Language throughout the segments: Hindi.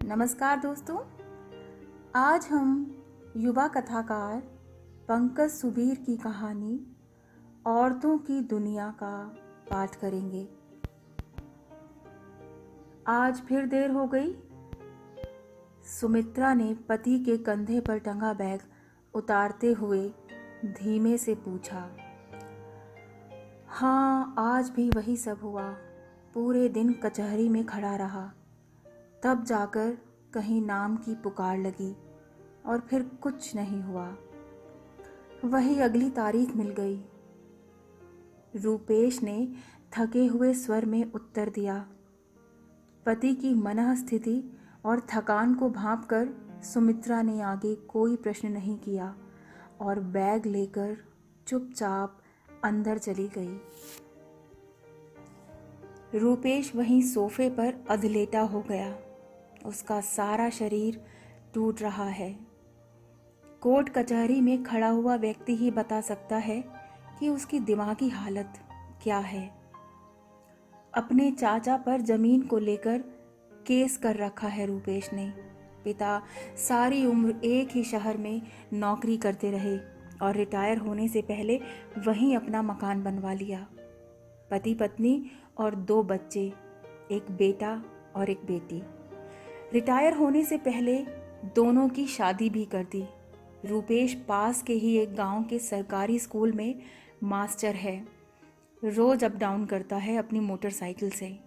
नमस्कार दोस्तों। आज हम युवा कथाकार पंकज सुबीर की कहानी औरतों की दुनिया का पाठ करेंगे। आज फिर देर हो गई। सुमित्रा ने पति के कंधे पर टंगा बैग उतारते हुए धीमे से पूछा। हाँ, आज भी वही सब हुआ। पूरे दिन कचहरी में खड़ा रहा, तब जाकर कहीं नाम की पुकार लगी और फिर कुछ नहीं हुआ। वही अगली तारीख मिल गई। रूपेश ने थके हुए स्वर में उत्तर दिया। पति की मनःस्थिति और थकान को भांपकर सुमित्रा ने आगे कोई प्रश्न नहीं किया और बैग लेकर चुपचाप अंदर चली गई। रूपेश वहीं सोफे पर अधलेटा हो गया। उसका सारा शरीर टूट रहा है। कोर्ट कचहरी में खड़ा हुआ व्यक्ति ही बता सकता है कि उसकी दिमागी हालत क्या है। अपने चाचा पर जमीन को लेकर केस कर रखा है रूपेश ने। पिता सारी उम्र एक ही शहर में नौकरी करते रहे और रिटायर होने से पहले वहीं अपना मकान बनवा लिया। पति पत्नी और 2 बच्चे, एक बेटा और एक बेटी। रिटायर होने से पहले दोनों की शादी भी कर दी। रूपेश पास के ही एक गांव के सरकारी स्कूल में मास्टर है। रोज अप डाउन करता है अपनी मोटरसाइकिल से।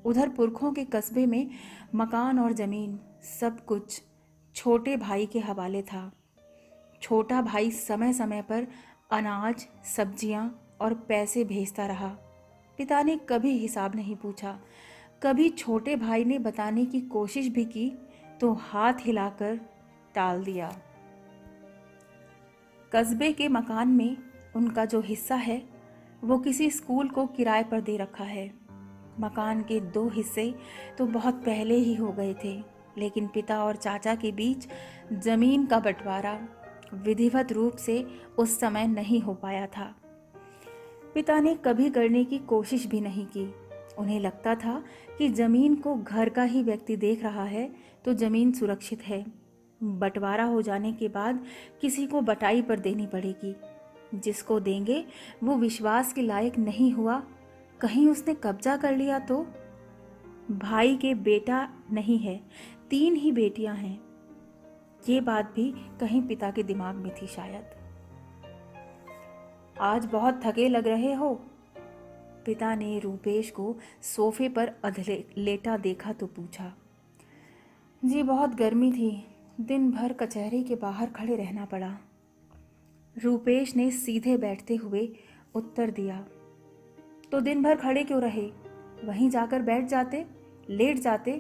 उधर पुरखों के कस्बे में मकान और ज़मीन सब कुछ छोटे भाई के हवाले था। छोटा भाई समय समय पर अनाज, सब्जियां और पैसे भेजता रहा। पिता ने कभी हिसाब नहीं पूछा। कभी छोटे भाई ने बताने की कोशिश भी की तो हाथ हिलाकर टाल दिया। कस्बे के मकान में उनका जो हिस्सा है वो किसी स्कूल को किराए पर दे रखा है। मकान के 2 हिस्से तो बहुत पहले ही हो गए थे, लेकिन पिता और चाचा के बीच जमीन का बंटवारा विधिवत रूप से उस समय नहीं हो पाया था। पिता ने कभी करने की कोशिश भी नहीं की। उन्हें लगता था कि जमीन को घर का ही व्यक्ति देख रहा है तो जमीन सुरक्षित है। बंटवारा हो जाने के बाद किसी को बटाई पर देनी पड़ेगी। जिसको देंगे वो विश्वास के लायक नहीं हुआ, कहीं उसने कब्जा कर लिया तो। भाई के बेटा नहीं है, 3 ही बेटियां हैं। ये बात भी कहीं पिता के दिमाग में थी शायद। आज बहुत थके लग रहे हो? पिता ने रूपेश को सोफे पर अधलेटा देखा तो पूछा। जी, बहुत गर्मी थी, दिन भर कचहरी के बाहर खड़े रहना पड़ा। रूपेश ने सीधे बैठते हुए उत्तर दिया। तो दिन भर खड़े क्यों रहे? वहीं जाकर बैठ जाते, लेट जाते।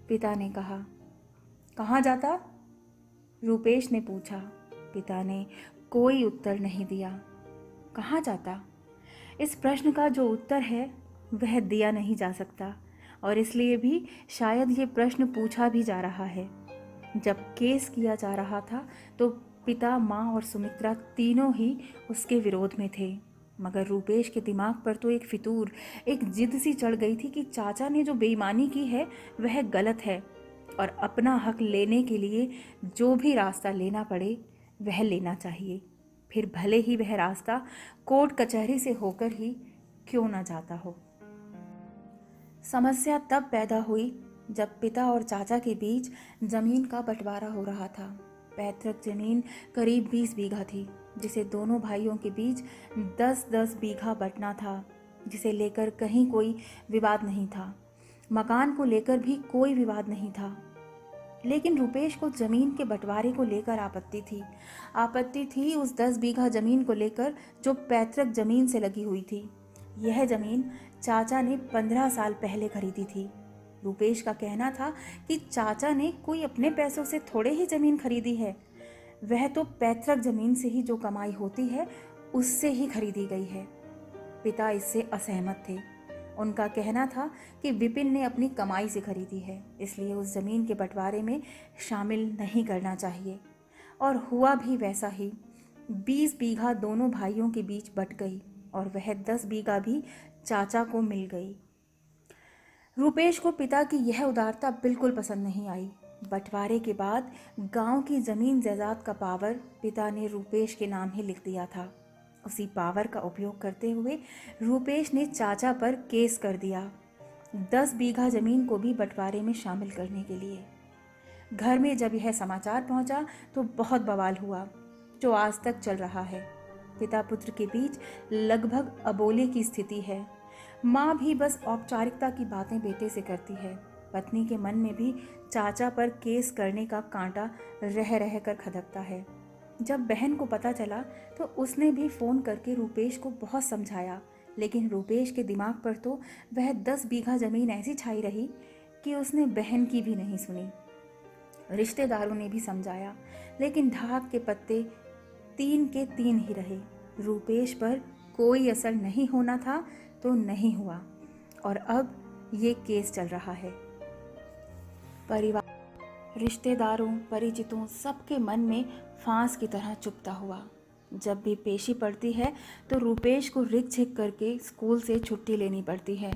पिता ने कहा। कहाँ जाता? रूपेश ने पूछा। पिता ने कोई उत्तर नहीं दिया। कहाँ जाता? इस प्रश्न का जो उत्तर है वह दिया नहीं जा सकता और इसलिए भी शायद ये प्रश्न पूछा भी जा रहा है। जब केस किया जा रहा था तो पिता, माँ और सुमित्रा तीनों ही उसके विरोध में थे, मगर रूपेश के दिमाग पर तो एक फितूर, एक जिद सी चढ़ गई थी कि चाचा ने जो बेईमानी की है वह गलत है और अपना हक लेने के लिए जो भी रास्ता लेना पड़े वह लेना चाहिए, फिर भले ही वह रास्ता कोर्ट कचहरी से होकर ही क्यों न जाता हो। समस्या तब पैदा हुई जब पिता और चाचा के बीच जमीन का बंटवारा हो रहा था। पैतृक जमीन करीब 20 बीघा थी, जिसे दोनों भाइयों के बीच 10-10 बीघा बंटना था, जिसे लेकर कहीं कोई विवाद नहीं था। मकान को लेकर भी कोई विवाद नहीं था, लेकिन रूपेश को जमीन के बंटवारे को लेकर आपत्ति थी उस 10 बीघा जमीन को लेकर जो पैतृक जमीन से लगी हुई थी। यह जमीन चाचा ने 15 साल पहले खरीदी थी। रूपेश का कहना था कि चाचा ने कोई अपने पैसों से थोड़े ही जमीन खरीदी है, वह तो पैतृक जमीन से ही जो कमाई होती है उससे ही खरीदी गई है। पिता इससे असहमत थे। उनका कहना था कि विपिन ने अपनी कमाई से खरीदी है, इसलिए उस जमीन के बंटवारे में शामिल नहीं करना चाहिए। और हुआ भी वैसा ही। 20 बीघा दोनों भाइयों के बीच बंट गई और वह 10 बीघा भी चाचा को मिल गई। रूपेश को पिता की यह उदारता बिल्कुल पसंद नहीं आई। बंटवारे के बाद गांव की जमीन जायदाद का पावर पिता ने रूपेश के नाम ही लिख दिया था। उसी पावर का उपयोग करते हुए रूपेश ने चाचा पर केस कर दिया, 10 बीघा जमीन को भी बंटवारे में शामिल करने के लिए। घर में जब यह समाचार पहुंचा तो बहुत बवाल हुआ, जो आज तक चल रहा है। पिता पुत्र के बीच लगभग अबोले की स्थिति है। माँ भी बस औपचारिकता की बातें बेटे से करती है। पत्नी के मन में भी चाचा पर केस करने का कांटा रह रह कर खदकता है। जब बहन को पता चला तो उसने भी फ़ोन करके रूपेश को बहुत समझाया, लेकिन रूपेश के दिमाग पर तो वह 10 बीघा ज़मीन ऐसी छाई रही कि उसने बहन की भी नहीं सुनी। रिश्तेदारों ने भी समझाया, लेकिन ढाक के पत्ते 3 के 3 ही रहे। रूपेश पर कोई असर नहीं होना था तो नहीं हुआ, और अब ये केस चल रहा है। परिवार, रिश्तेदारों, परिचितों सबके मन में फांस की तरह चुभता हुआ। जब भी पेशी पड़ती है तो रूपेश को रिक झिक करके स्कूल से छुट्टी लेनी पड़ती है।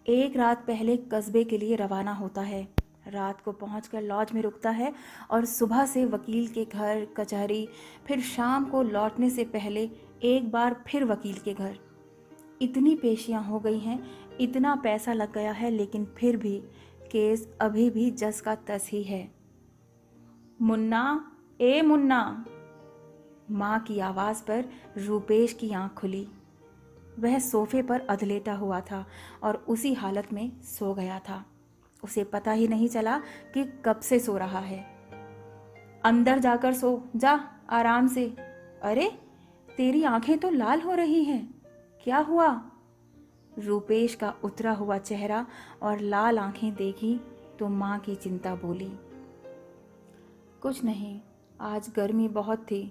एक रात पहले कस्बे के लिए रवाना होता है, रात को पहुंचकर लॉज में रुकता है और सुबह से वकील के घर, कचहरी, फिर शाम को लौटने से पहले एक बार फिर वकील के घर। इतनी पेशियां हो गई हैं, इतना पैसा लग गया है, लेकिन फिर भी केस अभी भी जस का तस ही है। मुन्ना, ए मुन्ना, माँ की आवाज़ पर रूपेश की आंख खुली। वह सोफे पर अधलेटा हुआ था और उसी हालत में सो गया था। उसे पता ही नहीं चला कि कब से सो रहा है। अंदर जाकर सो जा, आराम से। अरे, तेरी आंखें तो लाल हो रही हैं, क्या हुआ? रूपेश का उतरा हुआ चेहरा और लाल आंखें देखी तो माँ की चिंता बोली, कुछ नहीं, आज गर्मी बहुत थी,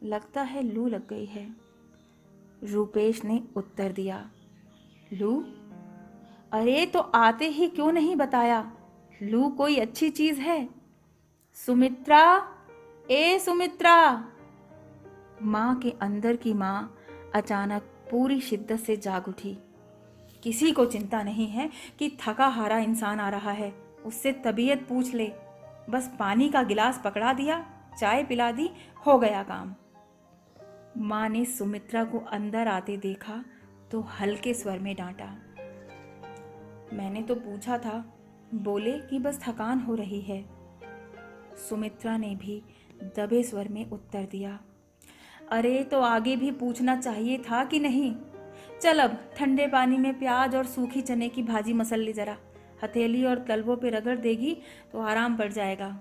लगता है लू लग गई है। रूपेश ने उत्तर दिया, लू? अरे तो आते ही क्यों नहीं बताया? लू कोई अच्छी चीज है? सुमित्रा, ए सुमित्रा! माँ के अंदर की माँ अचानक पूरी शिद्दत से जाग उठी। किसी को चिंता नहीं है कि थका हारा इंसान आ रहा है, उससे तबीयत पूछ ले। बस पानी का गिलास पकड़ा दिया, चाय पिला दी, हो गया काम। माँ ने सुमित्रा को अंदर आते देखा तो हल्के स्वर में डांटा, मैंने तो पूछा था, बोले कि बस थकान हो रही है। सुमित्रा ने भी दबे स्वर में उत्तर दिया, अरे तो आगे भी पूछना चाहिए था कि नहीं? चल अब ठंडे पानी में प्याज और सूखी चने की भाजी मसल ले जरा, हथेली और तलवों पे रगड़ देगी तो आराम पड़ जाएगा।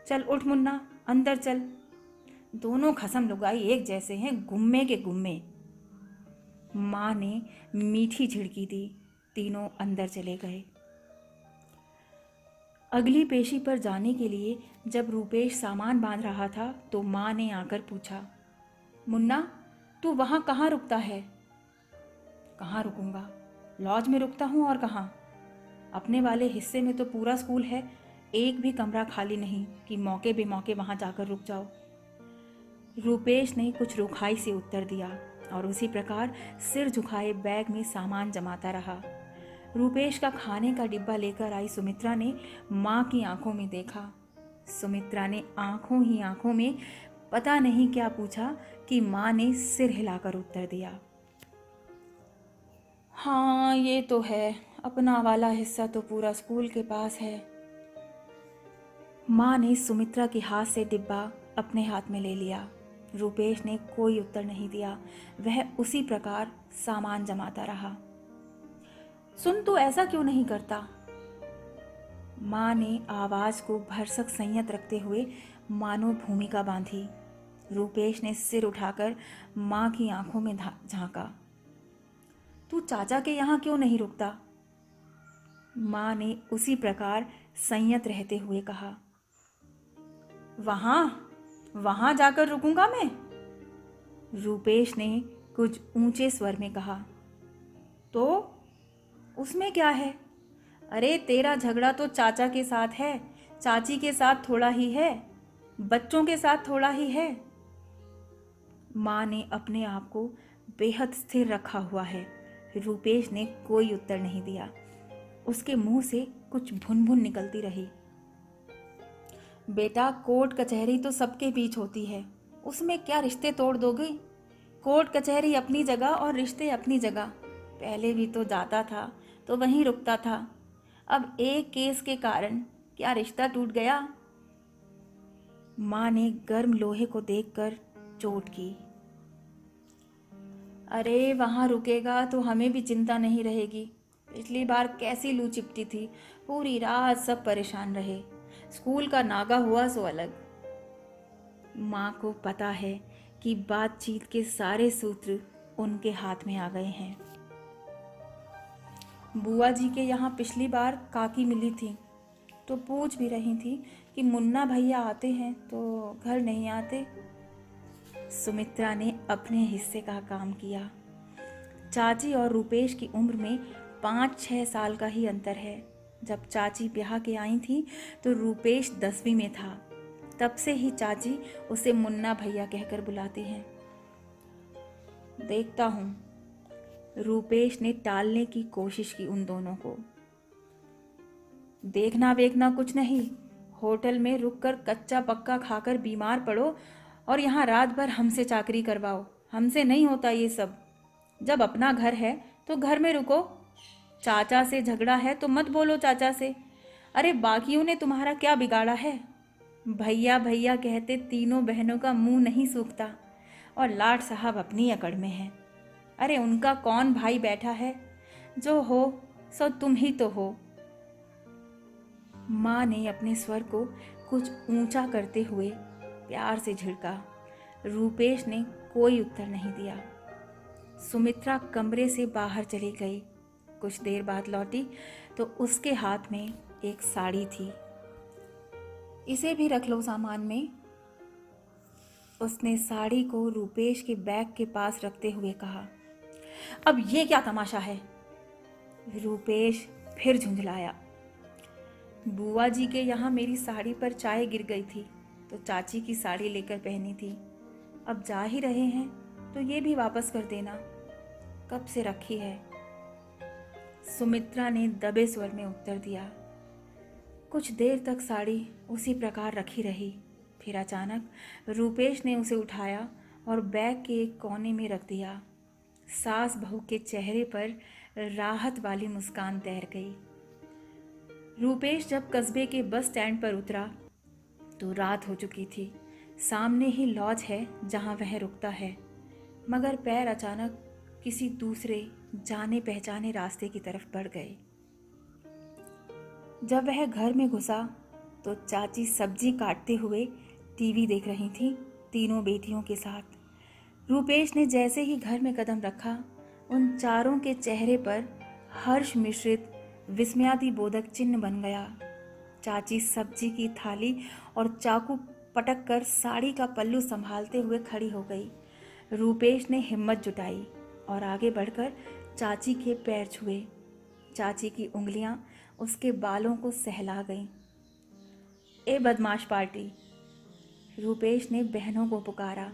चल उठ मुन्ना, अंदर चल। दोनों खसम लुगाई एक जैसे हैं, गुम्मे के गुम्मे। माँ ने मीठी झिड़की दी। तीनों अंदर चले गए। अगली पेशी पर जाने के लिए जब रूपेश सामान बांध रहा था तो माँ ने आकर पूछा, मुन्ना, तू वहाँ कहाँ रुकता है? कहाँ रुकूंगा, लॉज में रुकता हूँ और कहाँ। अपने वाले हिस्से में तो पूरा स्कूल है, एक भी कमरा खाली नहीं कि मौके बेमौके वहाँ जाकर रुक जाओ। रूपेश ने कुछ रुखाई से उत्तर दिया और उसी प्रकार सिर झुकाए बैग में सामान जमाता रहा। रूपेश का खाने का डिब्बा लेकर आई सुमित्रा ने माँ की आंखों में देखा। सुमित्रा ने आंखों ही आंखों में पता नहीं क्या पूछा कि माँ ने सिर हिलाकर उत्तर दिया, हाँ ये तो है, अपना वाला हिस्सा तो पूरा स्कूल के पास है। माँ ने सुमित्रा के हाथ से डिब्बा अपने हाथ में ले लिया। रूपेश ने कोई उत्तर नहीं दिया, वह उसी प्रकार सामान जमाता रहा। सुन, तू ऐसा क्यों नहीं करता? माँ ने आवाज को भरसक संयत रखते हुए मानो भूमिका बांधी। रूपेश ने सिर उठाकर माँ की आंखों में झांका। तू चाचा के यहाँ क्यों नहीं रुकता? माँ ने उसी प्रकार संयत रहते हुए कहा, वहां जाकर रुकूंगा मैं? रूपेश ने कुछ ऊंचे स्वर में कहा, तो उसमें क्या है? अरे तेरा झगड़ा तो चाचा के साथ है, चाची के साथ थोड़ा ही है, बच्चों के साथ थोड़ा ही है। माँ ने अपने आप को बेहद स्थिर रखा हुआ है। रूपेश ने कोई उत्तर नहीं दिया। उसके मुंह से कुछ भुन भुन निकलती रही। बेटा, कोर्ट कचहरी तो सबके बीच होती है, उसमें क्या रिश्ते तोड़ दोगे? कोर्ट कचहरी अपनी जगह और रिश्ते अपनी जगह। पहले भी तो जाता था तो वहीं रुकता था, अब एक केस के कारण क्या रिश्ता टूट गया? माँ ने गर्म लोहे को देखकर चोट की। अरे वहाँ रुकेगा तो हमें भी चिंता नहीं रहेगी। पिछली बार कैसी लू चिपटी थी, पूरी रात सब परेशान रहे। स्कूल का नागा हुआ सो अलग। माँ को पता है कि बातचीत के सारे सूत्र उनके हाथ में आ गए हैं। बुआ जी के यहाँ पिछली बार काकी मिली थी तो पूछ भी रही थी कि मुन्ना भैया आते हैं तो घर नहीं आते। सुमित्रा ने अपने हिस्से का काम किया। चाची और रूपेश की उम्र में 5-6 साल का ही अंतर है। जब चाची ब्याह के आई थी तो रूपेश 10वीं में था। तब से ही चाची उसे मुन्ना भैया कहकर बुलाती हैं। देखता हूँ। रूपेश ने टालने की कोशिश की उन दोनों को। देखना वेखना कुछ नहीं, होटल में रुककर कच्चा पक्का खाकर बीमार पड़ो और यहाँ रात भर हमसे चाकरी करवाओ। हमसे नहीं होता ये सब। जब अपना घर है तो घर में रुको। चाचा से झगड़ा है तो मत बोलो चाचा से। अरे बाकियों ने तुम्हारा क्या बिगाड़ा है? भैया भैया कहते तीनों बहनों का मुंह नहीं सूखता और लाट साहब अपनी अकड़ में हैं। अरे उनका कौन भाई बैठा है? जो हो सो तुम ही तो हो। माँ ने अपने स्वर को कुछ ऊंचा करते हुए प्यार से झिड़का। रूपेश ने कोई उत्तर नहीं दिया। सुमित्रा कमरे से बाहर चली गई। कुछ देर बाद लौटी तो उसके हाथ में एक साड़ी थी। इसे भी रख लो सामान में। उसने साड़ी को रूपेश के बैग के पास रखते हुए कहा। अब ये क्या तमाशा है? रूपेश फिर झुंझलाया। बुआ जी के यहाँ मेरी साड़ी पर चाय गिर गई थी तो चाची की साड़ी लेकर पहनी थी। अब जा ही रहे हैं तो ये भी वापस कर देना। कब से रखी है? सुमित्रा ने दबे स्वर में उत्तर दिया। कुछ देर तक साड़ी उसी प्रकार रखी रही। फिर अचानक रूपेश ने उसे उठाया और बैग के एक कोने में रख दिया। सास बहू के चेहरे पर राहत वाली मुस्कान तैर गई। रूपेश जब कस्बे के बस स्टैंड पर उतरा तो रात हो चुकी थी। सामने ही लॉज है जहां वह रुकता है, मगर पैर अचानक किसी दूसरे जाने पहचाने रास्ते की तरफ बढ़ गए। जब वह घर में घुसा तो चाची सब्जी काटते हुए टीवी देख रही थी, तीनों बेटियों के साथ। रूपेश ने जैसे ही घर में कदम रखा, उन चारों के चेहरे पर हर्ष मिश्रित विस्मयादिबोधक चिन्ह बन गया। चाची सब्जी की थाली और चाकू पटक कर साड़ी का पल्लू संभालते हुए खड़ी हो गई। रूपेश ने हिम्मत जुटाई और आगे बढ़कर चाची के पैर छुए। चाची की उंगलियां उसके बालों को सहला गईं। ए बदमाश पार्टी! रूपेश ने बहनों को पुकारा।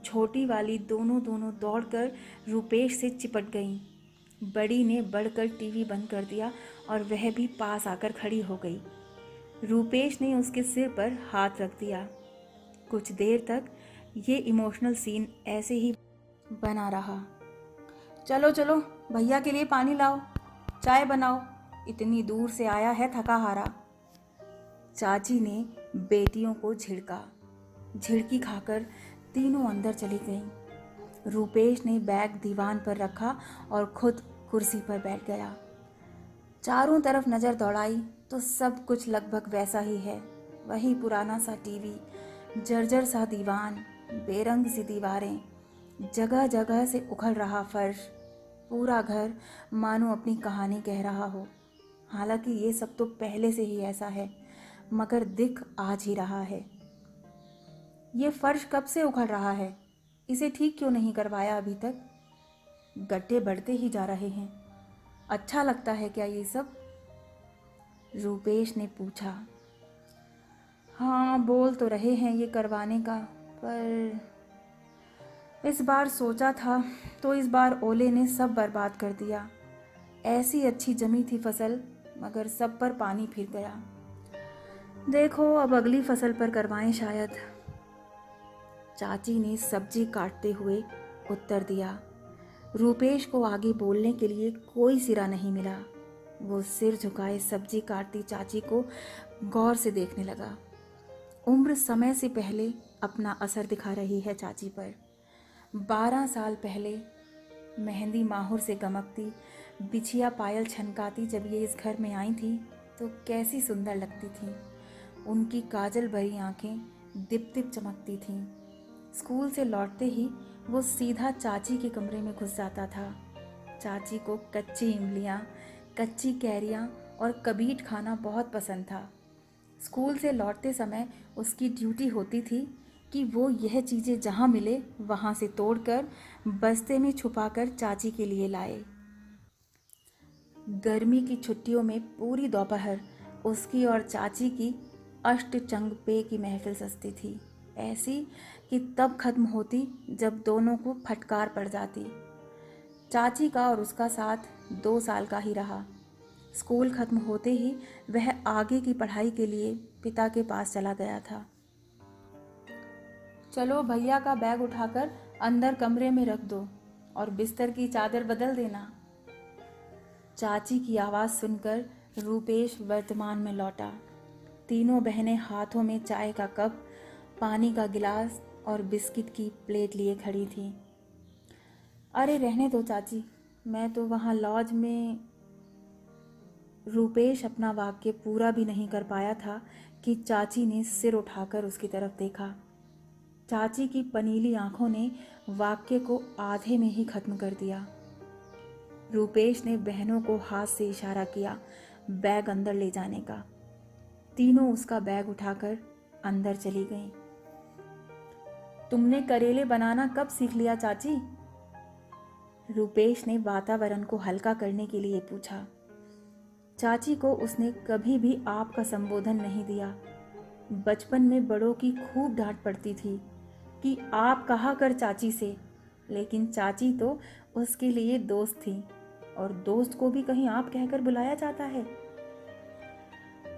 छोटी वाली दोनों दौड़कर रूपेश से चिपट गईं। बड़ी ने बढ़कर टीवी बंद कर दिया और वह भी पास आकर खड़ी हो गई। रूपेश ने उसके सिर पर हाथ रख दिया। कुछ देर तक ये इमोशनल सीन ऐसे ही बना रहा। चलो चलो, भैया के लिए पानी लाओ, चाय बनाओ, इतनी दूर से आया है थका हारा। चाची ने बेटियों को झिड़का। झिड़की खाकर तीनों अंदर चली गईं। रूपेश ने बैग दीवान पर रखा और खुद कुर्सी पर बैठ गया। चारों तरफ नज़र दौड़ाई तो सब कुछ लगभग वैसा ही है। वही पुराना सा टीवी, जर्जर सा दीवान, बेरंग सी दीवारें, जगह जगह से उखड़ रहा फर्श। पूरा घर मानो अपनी कहानी कह रहा हो। हालांकि ये सब तो पहले से ही ऐसा है, मगर दिख आज ही रहा है। ये फर्श कब से उखड़ रहा है? इसे ठीक क्यों नहीं करवाया अभी तक? गड्ढे बढ़ते ही जा रहे हैं। अच्छा लगता है क्या ये सब? रूपेश ने पूछा। हाँ, बोल तो रहे हैं ये करवाने का, पर इस बार सोचा था तो इस बार ओले ने सब बर्बाद कर दिया। ऐसी अच्छी जमी थी फसल, मगर सब पर पानी फिर गया। देखो अब अगली फसल पर करवाएं शायद, चाची ने सब्जी काटते हुए उत्तर दिया। रूपेश को आगे बोलने के लिए कोई सिरा नहीं मिला। वो सिर झुकाए सब्जी काटती चाची को गौर से देखने लगा। उम्र समय से पहले अपना असर दिखा रही है चाची पर। 12 साल पहले मेहंदी माहुर से गमकती, बिछिया पायल छनकाती जब ये इस घर में आई थी तो कैसी सुंदर लगती थी। उनकी काजल भरी आंखें दिप दिप चमकती थीं। स्कूल से लौटते ही वो सीधा चाची के कमरे में घुस जाता था। चाची को कच्ची इमलियाँ, कच्ची कैरियाँ और कबीट खाना बहुत पसंद था। स्कूल से लौटते समय उसकी ड्यूटी होती थी कि वो यह चीज़ें जहाँ मिले वहाँ से तोड़कर बस्ते में छुपाकर चाची के लिए लाए। गर्मी की छुट्टियों में पूरी दोपहर उसकी और चाची की अष्टचंग पे की महफिल सजती थी, ऐसी कि तब खत्म होती जब दोनों को फटकार पड़ जाती। चाची का और उसका साथ 2 साल का ही रहा। स्कूल खत्म होते ही वह आगे की पढ़ाई के लिए पिता के पास चला गया था। चलो भैया का बैग उठाकर अंदर कमरे में रख दो और बिस्तर की चादर बदल देना। चाची की आवाज़ सुनकर रूपेश वर्तमान में लौटा। तीनों बहनें हाथों में चाय का कप, पानी का गिलास और बिस्किट की प्लेट लिए खड़ी थीं। अरे रहने दो चाची, मैं तो वहाँ लॉज में। रूपेश अपना वाक्य पूरा भी नहीं कर पाया था कि चाची ने सिर उठाकर उसकी तरफ देखा। चाची की पनीली आंखों ने वाक्य को आधे में ही खत्म कर दिया। रूपेश ने बहनों को हाथ से इशारा किया बैग अंदर ले जाने का। तीनों उसका बैग उठाकर अंदर चली गईं। तुमने करेले बनाना कब सीख लिया चाची? रूपेश ने वातावरण को हल्का करने के लिए पूछा। चाची को उसने कभी भी आप का संबोधन नहीं दिया। बचपन में बड़ों की खूब डांट पड़ती थी कि आप कहा कर चाची से, लेकिन चाची तो उसके लिए दोस्त थी और दोस्त को भी कहीं आप कहकर बुलाया जाता है।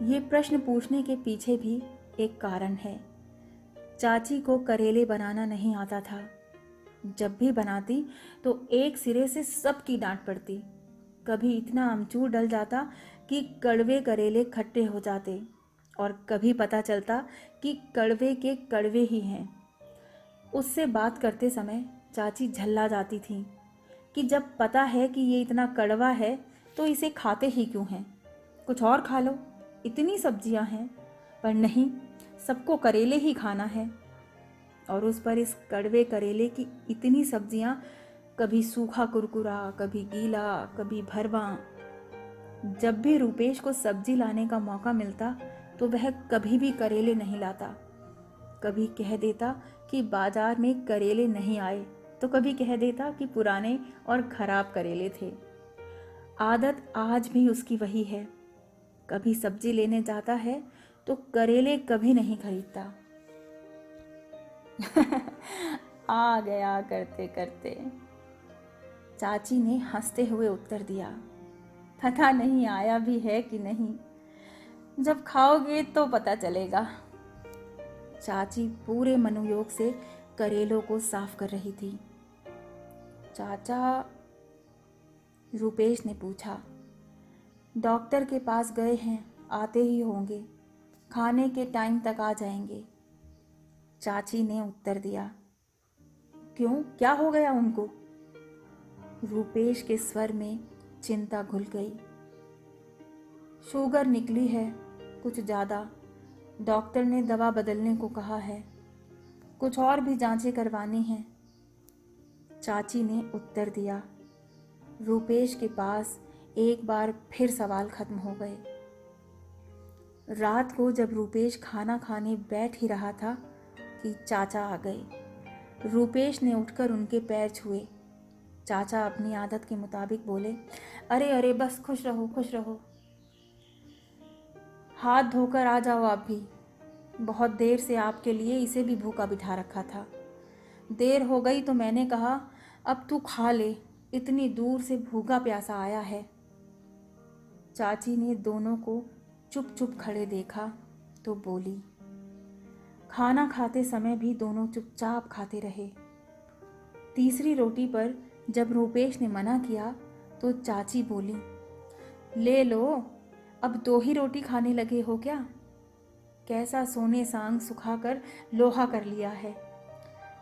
ये प्रश्न पूछने के पीछे भी एक कारण है। चाची को करेले बनाना नहीं आता था। जब भी बनाती तो एक सिरे से सबकी डांट पड़ती। कभी इतना अमचूर डल जाता कि कड़वे करेले खट्टे हो जाते और कभी पता चलता कि कड़वे के कड़वे ही हैं। उससे बात करते समय चाची झल्ला जाती थी कि जब पता है कि ये इतना कड़वा है तो इसे खाते ही क्यों हैं, कुछ और खा लो, इतनी सब्जियां हैं। पर नहीं, सबको करेले ही खाना है। और उस पर इस कड़वे करेले की इतनी सब्जियां, कभी सूखा कुरकुरा, कभी गीला, कभी भरवा। जब भी रूपेश को सब्जी लाने का मौका मिलता तो वह कभी भी करेले नहीं लाता। कभी कह देता कि बाजार में करेले नहीं आए, तो कभी कह देता कि पुराने और खराब करेले थे। आदत आज भी उसकी वही है। कभी सब्जी लेने जाता है तो करेले कभी नहीं खरीदता। आ गया करते करते, चाची ने हंसते हुए उत्तर दिया। पता नहीं आया भी है कि नहीं, जब खाओगे तो पता चलेगा। चाची पूरे मनोयोग से करेलों को साफ कर रही थी। चाचा, रूपेश ने पूछा। डॉक्टर के पास गए हैं, आते ही होंगे, खाने के टाइम तक आ जाएंगे, चाची ने उत्तर दिया। क्यों, क्या हो गया उनको? रूपेश के स्वर में चिंता घुल गई। शुगर निकली है कुछ ज़्यादा, डॉक्टर ने दवा बदलने को कहा है, कुछ और भी जांचें करवानी हैं, चाची ने उत्तर दिया। रूपेश के पास एक बार फिर सवाल खत्म हो गए। रात को जब रूपेश खाना खाने बैठ ही रहा था कि चाचा आ गए। रूपेश ने उठकर उनके पैर छुए। चाचा अपनी आदत के मुताबिक बोले, अरे अरे बस, खुश रहो खुश रहो, हाथ धोकर आ जाओ आप भी, बहुत देर से आपके लिए इसे भी भूखा बिठा रखा था। देर हो गई तो मैंने कहा अब तू खा ले, इतनी दूर से भूखा प्यासा आया है। चाची ने दोनों को चुप चुप खड़े देखा तो बोली। खाना खाते समय भी दोनों चुपचाप खाते रहे। तीसरी रोटी पर जब रूपेश ने मना किया तो चाची बोली, ले लो, अब 2 ही रोटी खाने लगे हो क्या? कैसा सोने सांग सुखाकर लोहा कर लिया है।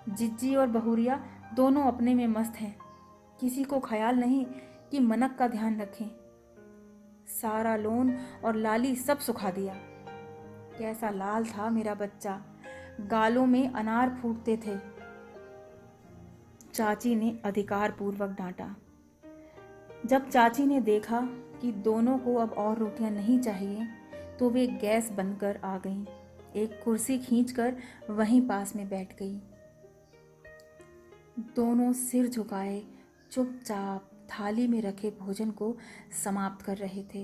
जिज्जी और बहुरिया दोनों अपने में मस्त हैं, किसी को ख्याल नहीं कि मनक का ध्यान रखें। सारा लोन और लाली सब सुखा दिया। कैसा लाल था मेरा बच्चा, गालों में अनार फूटते थे। चाची ने अधिकार पूर्वक डांटा। जब चाची ने देखा कि दोनों को अब और रोटियां नहीं चाहिए तो वे गैस बंद कर आ गईं। एक कुर्सी खींचकर वहीं पास में बैठ गई। दोनों सिर झुकाए चुपचाप थाली में रखे भोजन को समाप्त कर रहे थे।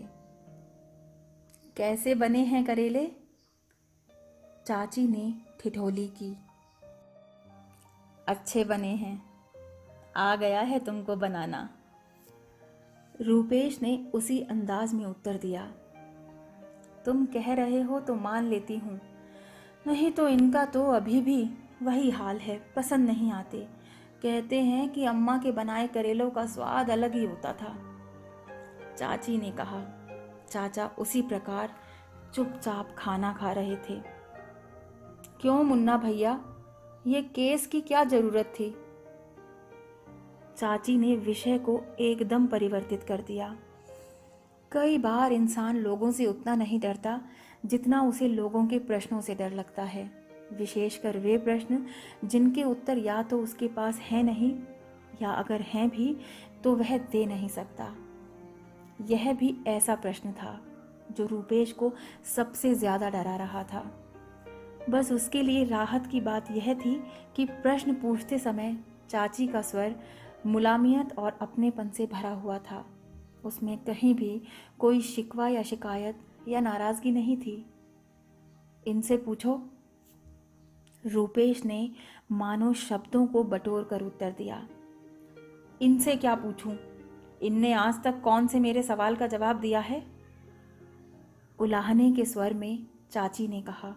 कैसे बने हैं करेले? चाची ने ठिठोली की। अच्छे बने हैं, आ गया है तुमको बनाना। रूपेश ने उसी अंदाज में उत्तर दिया। तुम कह रहे हो तो मान लेती हूँ, नहीं तो इनका तो अभी भी वही हाल है, पसंद नहीं आते। कहते हैं कि अम्मा के बनाए करेलों का स्वाद अलग ही होता था, चाची ने कहा। चाचा उसी प्रकार चुपचाप खाना खा रहे थे। क्यों मुन्ना भैया, ये केस की क्या जरूरत थी? चाची ने विषय को एकदम परिवर्तित कर दिया। कई बार इंसान लोगों से उतना नहीं डरता जितना उसे लोगों के प्रश्नों से डर लगता है, विशेषकर वे प्रश्न जिनके उत्तर या तो उसके पास है नहीं या अगर हैं भी तो वह दे नहीं सकता। यह भी ऐसा प्रश्न था जो रूपेश को सबसे ज़्यादा डरा रहा था। बस उसके लिए राहत की बात यह थी कि प्रश्न पूछते समय चाची का स्वर मुलामियत और अपनेपन से भरा हुआ था। उसमें कहीं भी कोई शिकवा या शिकायत या नाराज़गी नहीं थी। इनसे पूछो, रूपेश ने मानो शब्दों को बटोर कर उत्तर दिया। इनसे क्या पूछूं? इनने आज तक कौन से मेरे सवाल का जवाब दिया है? उलाहने के स्वर में चाची ने कहा।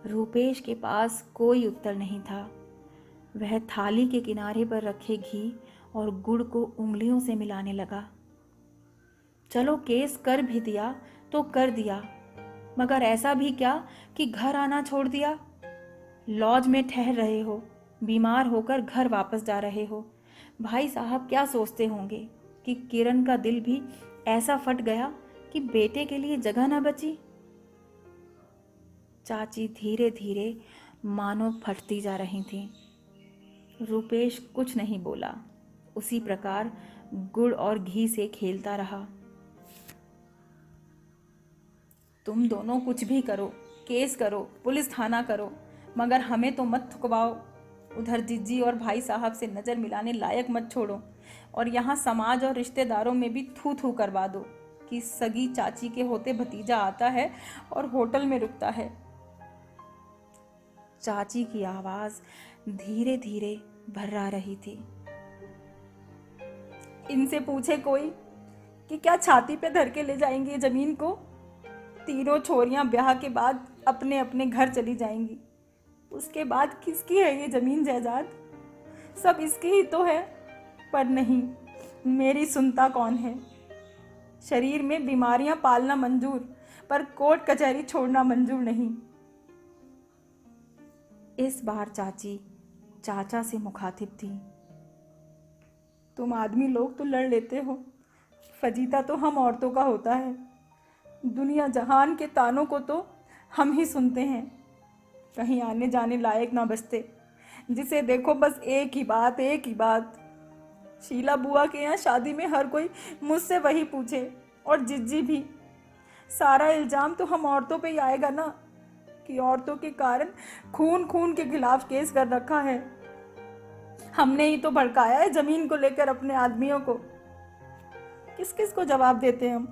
रूपेश के पास कोई उत्तर नहीं था। वह थाली के किनारे पर रखे घी और गुड़ को उंगलियों से मिलाने लगा। चलो केस कर भी दिया तो कर दिया, मगर ऐसा भी क्या कि घर आना छोड़ दिया? लॉज में ठहर रहे हो, बीमार होकर घर वापस जा रहे हो। भाई साहब क्या सोचते होंगे कि किरण का दिल भी ऐसा फट गया कि बेटे के लिए जगह न बची? चाची धीरे धीरे मानो फटती जा रही थी। रूपेश कुछ नहीं बोला, उसी प्रकार गुड़ और घी से खेलता रहा। तुम दोनों कुछ भी करो, केस करो, पुलिस थाना करो, मगर हमें तो मत थुकवाओ। उधर जिज्जी और भाई साहब से नज़र मिलाने लायक मत छोड़ो, और यहाँ समाज और रिश्तेदारों में भी थू थू करवा दो कि सगी चाची के होते भतीजा आता है और होटल में रुकता है। चाची की आवाज़ धीरे धीरे भर्रा रही थी। इनसे पूछे कोई कि क्या छाती पे धर के ले जाएंगे जमीन को? तीनों छोरियां ब्याह के बाद अपने अपने घर चली जाएंगी। उसके बाद किसकी है ये जमीन जायदाद? सब इसकी ही तो है। पर नहीं, मेरी सुनता कौन है? शरीर में बीमारियां पालना मंजूर, पर कोर्ट कचहरी छोड़ना मंजूर नहीं। इस बार चाची चाचा से मुखातिब थी। तुम आदमी लोग तो लड़ लेते हो, फजीता तो हम औरतों का होता है। दुनिया जहान के तानों को तो हम ही सुनते हैं, कहीं आने जाने लायक ना बचते। जिसे देखो बस एक ही बात। शीला बुआ के यहाँ शादी में हर कोई मुझसे वही पूछे, और जिज्जी भी। सारा इल्ज़ाम तो हम औरतों पे ही आएगा ना, कि औरतों के कारण खून के खिलाफ केस कर रखा है। हमने ही तो भड़काया है जमीन को लेकर अपने आदमियों को। किस किस को जवाब देते हम?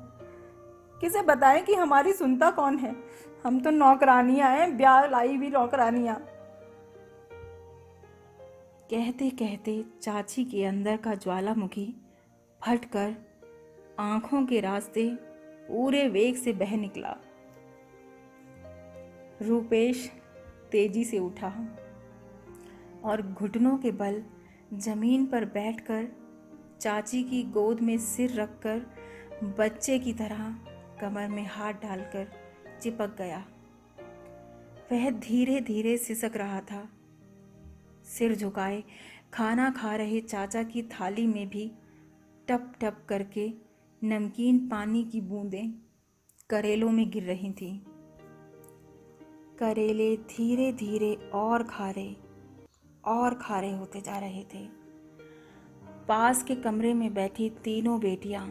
किसे बताएं कि हमारी सुनता कौन है? हम तो नौकरानियां हैं, ब्याह लाई भी नौकरानियां। कहते कहते चाची के अंदर का ज्वालामुखी फटकर आंखों के रास्ते पूरे वेग से बह निकला। रूपेश तेजी से उठा और घुटनों के बल जमीन पर बैठकर चाची की गोद में सिर रखकर बच्चे की तरह कमर में हाथ डालकर चिपक गया। वह धीरे धीरे सिसक रहा था। सिर झुकाए खाना खा रहे चाचा की थाली में भी टप टप करके नमकीन पानी की बूंदें करेलों में गिर रही थीं। करेले धीरे धीरे और खारे होते जा रहे थे। पास के कमरे में बैठी तीनों बेटियां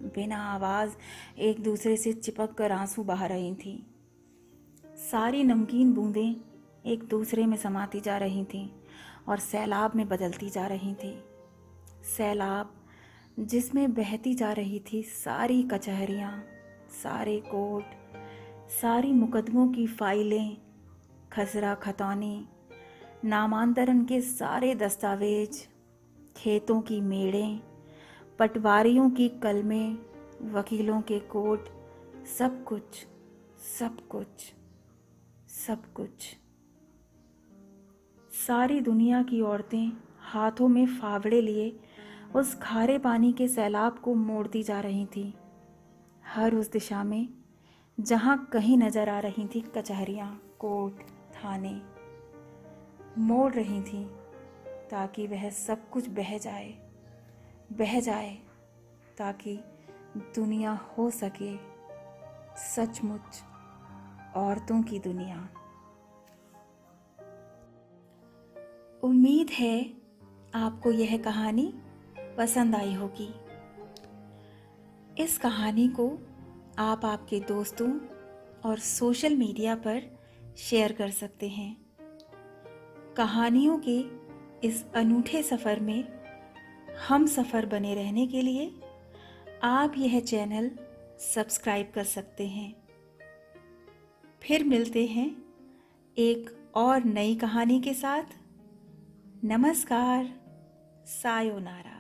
बिना आवाज़ एक दूसरे से चिपक कर आंसू बहा रही थीं। सारी नमकीन बूंदें एक दूसरे में समाती जा रही थीं और सैलाब में बदलती जा रही थी। सैलाब जिसमें बहती जा रही थी सारी कचहरियाँ, सारे कोर्ट, सारी मुकदमों की फाइलें, खसरा खतौनी, नामांतरण के सारे दस्तावेज, खेतों की मेड़ें, पटवारियों की कलमें, वकीलों के कोट, सब कुछ सब कुछ सब कुछ। सारी दुनिया की औरतें हाथों में फावड़े लिए उस खारे पानी के सैलाब को मोड़ती जा रही थीं। हर उस दिशा में जहाँ कहीं नजर आ रही थी कचहरियाँ, कोर्ट, थाने, मोड़ रही थीं ताकि वह सब कुछ बह जाए ताकि दुनिया हो सके सचमुच औरतों की दुनिया। उम्मीद है आपको यह कहानी पसंद आई होगी। इस कहानी को आप आपके दोस्तों और सोशल मीडिया पर शेयर कर सकते हैं। कहानियों के इस अनूठे सफ़र में हम सफ़र बने रहने के लिए आप यह चैनल सब्सक्राइब कर सकते हैं। फिर मिलते हैं एक और नई कहानी के साथ। नमस्कार, सायोनारा।